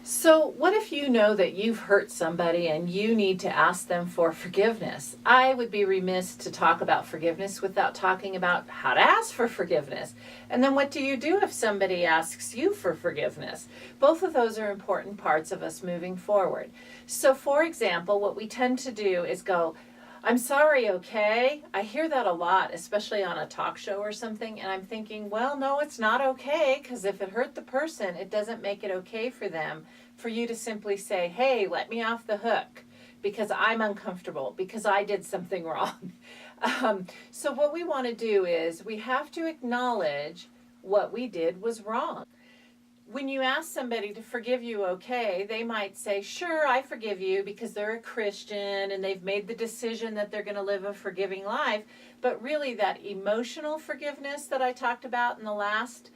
So, what if you know that you've hurt somebody and you need to ask them for forgiveness? I would be remiss to talk about forgiveness without talking about how to ask for forgiveness. And then, what do you do if somebody asks you for forgiveness? Both of those are important parts of us moving forward. So, for example, what we tend to do is go, I'm sorry, okay? I hear that a lot, especially on a talk show or something, and I'm thinking, well, no, it's not okay, because if it hurt the person, it doesn't make it okay for them for you to simply say, hey, let me off the hook because I'm uncomfortable, because I did something wrong. So what we want to do is we have to acknowledge what we did was wrong. When you ask somebody to forgive you, okay, they might say, sure, I forgive you, because they're a Christian and they've made the decision that they're going to live a forgiving life. But really, that emotional forgiveness that I talked about in the last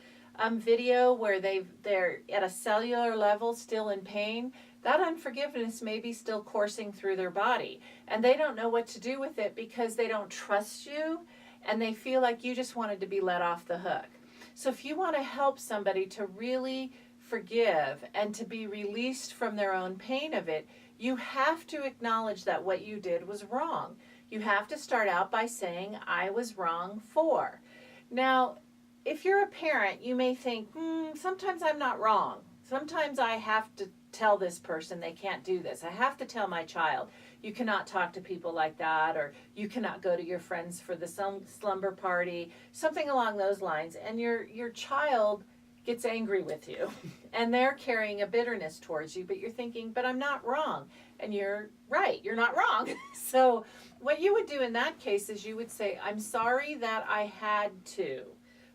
video, where they're at a cellular level still in pain, that unforgiveness may be still coursing through their body. And they don't know what to do with it because they don't trust you and they feel like you just wanted to be let off the hook. So if you want to help somebody to really forgive and to be released from their own pain of it, you have to acknowledge that what you did was wrong. You have to start out by saying, I was wrong for. Now, if you're a parent, you may think, sometimes I'm not wrong. Sometimes I have to tell this person they can't do this. I have to tell my child, you cannot talk to people like that, or you cannot go to your friends for the slumber party, something along those lines. And your child gets angry with you and they're carrying a bitterness towards you, but you're thinking, but I'm not wrong. And you're right, you're not wrong. So what you would do in that case is you would say, I'm sorry that I had to.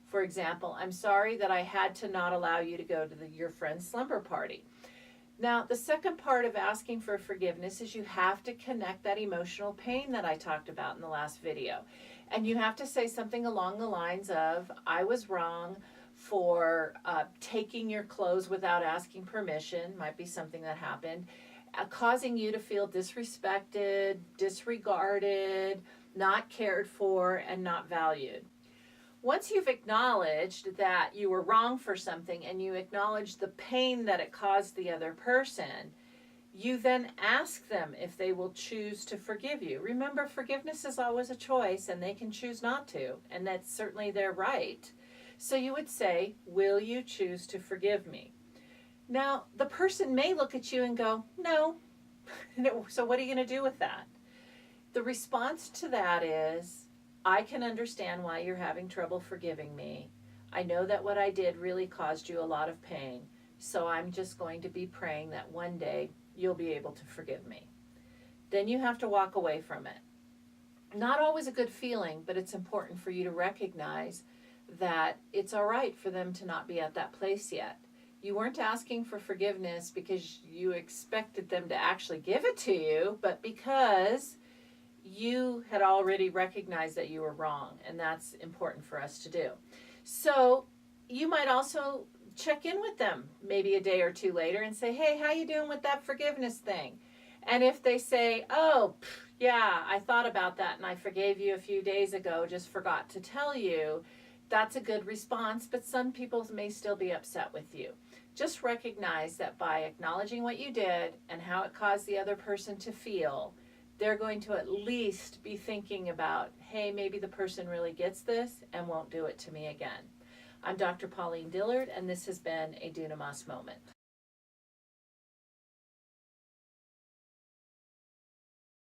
For example, I'm sorry that I had to not allow you to go to your friend's slumber party. Now, the second part of asking for forgiveness is you have to connect that emotional pain that I talked about in the last video. And you have to say something along the lines of, I was wrong for taking your clothes without asking permission, might be something that happened, causing you to feel disrespected, disregarded, not cared for, and not valued. Once you've acknowledged that you were wrong for something and you acknowledge the pain that it caused the other person, you then ask them if they will choose to forgive you. Remember, forgiveness is always a choice and they can choose not to, and that's certainly their right. So you would say, will you choose to forgive me? Now, the person may look at you and go, no. So what are you going to do with that? The response to that is, I can understand why you're having trouble forgiving me. I know that what I did really caused you a lot of pain, so I'm just going to be praying that one day you'll be able to forgive me. Then you have to walk away from it. Not always a good feeling, but it's important for you to recognize that it's all right for them to not be at that place yet. You weren't asking for forgiveness because you expected them to actually give it to you, but because you had already recognized that you were wrong, and that's important for us to do. So you might also check in with them maybe a day or two later and say, hey, how you doing with that forgiveness thing? And if they say, oh, yeah, I thought about that and I forgave you a few days ago, just forgot to tell you, that's a good response, but some people may still be upset with you. Just recognize that by acknowledging what you did and how it caused the other person to feel, they're going to at least be thinking about, hey, maybe the person really gets this and won't do it to me again. I'm Dr. Pauline Dillard, and this has been a Dunamas moment.